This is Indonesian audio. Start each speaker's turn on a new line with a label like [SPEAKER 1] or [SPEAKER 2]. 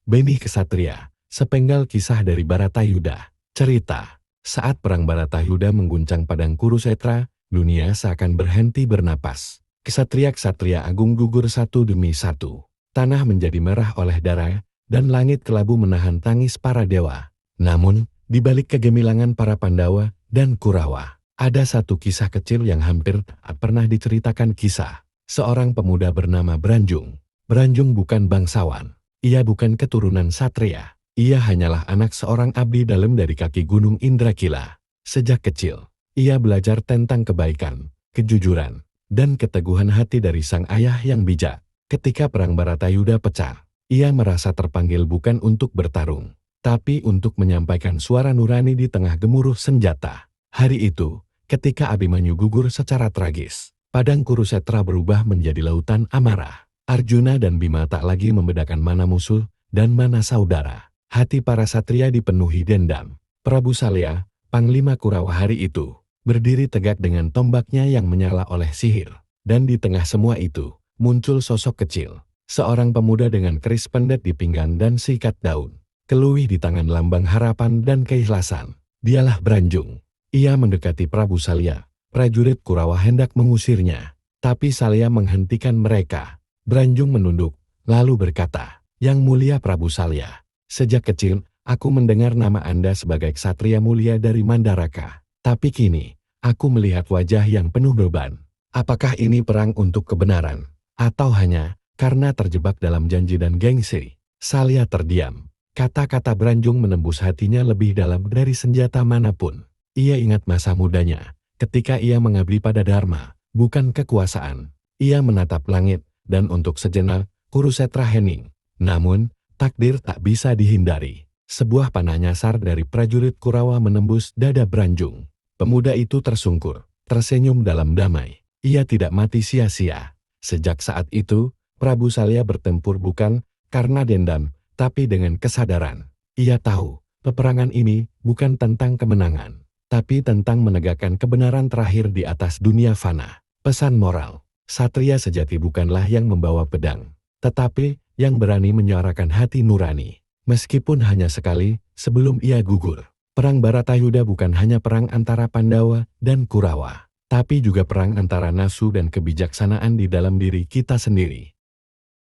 [SPEAKER 1] Benih Kesatria, sepenggal kisah dari Baratayuda. Cerita, saat perang Baratayuda mengguncang padang Kurusetra, dunia seakan berhenti bernapas. Kesatria-kesatria agung gugur satu demi satu. Tanah menjadi merah oleh darah, dan langit kelabu menahan tangis para dewa. Namun, di balik kegemilangan para Pandawa dan Kurawa, ada satu kisah kecil yang hampir tak pernah diceritakan. Kisah seorang pemuda bernama Branjung. Branjung bukan bangsawan. Ia bukan keturunan satria. Ia hanyalah anak seorang abdi dalam dari kaki gunung Indrakila. Sejak kecil, ia belajar tentang kebaikan, kejujuran, dan keteguhan hati dari sang ayah yang bijak. Ketika perang Baratayuda pecah, ia merasa terpanggil bukan untuk bertarung, tapi untuk menyampaikan suara nurani di tengah gemuruh senjata. Hari itu, ketika Abimanyu gugur secara tragis, padang Kurusetra berubah menjadi lautan amarah. Arjuna dan Bima tak lagi membedakan mana musuh dan mana saudara. Hati para satria dipenuhi dendam. Prabu Salya, Panglima Kurawa hari itu, berdiri tegak dengan tombaknya yang menyala oleh sihir. Dan di tengah semua itu, muncul sosok kecil. Seorang pemuda dengan keris pendet di pinggang dan sikat daun. Keluih di tangan lambang harapan dan keikhlasan. Dialah Branjung. Ia mendekati Prabu Salya. Prajurit Kurawa hendak mengusirnya. Tapi Salya menghentikan mereka. Branjung menunduk, lalu berkata, "Yang mulia Prabu Salya, sejak kecil, aku mendengar nama Anda sebagai ksatria mulia dari Mandaraka. Tapi kini, aku melihat wajah yang penuh beban. Apakah ini perang untuk kebenaran? Atau hanya karena terjebak dalam janji dan gengsi?" Salya terdiam. Kata-kata Branjung menembus hatinya lebih dalam dari senjata manapun. Ia ingat masa mudanya, ketika ia mengabdi pada Dharma, bukan kekuasaan. Ia menatap langit, dan untuk sejenak, Kurusetra hening. Namun, takdir tak bisa dihindari. Sebuah panah nyasar dari prajurit Kurawa menembus dada Branjung. Pemuda itu tersungkur, tersenyum dalam damai. Ia tidak mati sia-sia. Sejak saat itu, Prabu Salya bertempur bukan karena dendam, tapi dengan kesadaran. Ia tahu, peperangan ini bukan tentang kemenangan, tapi tentang menegakkan kebenaran terakhir di atas dunia fana. Pesan moral. Satria sejati bukanlah yang membawa pedang, tetapi yang berani menyuarakan hati nurani. Meskipun hanya sekali, sebelum ia gugur. Perang Baratayuda bukan hanya perang antara Pandawa dan Kurawa, tapi juga perang antara nafsu dan kebijaksanaan di dalam diri kita sendiri.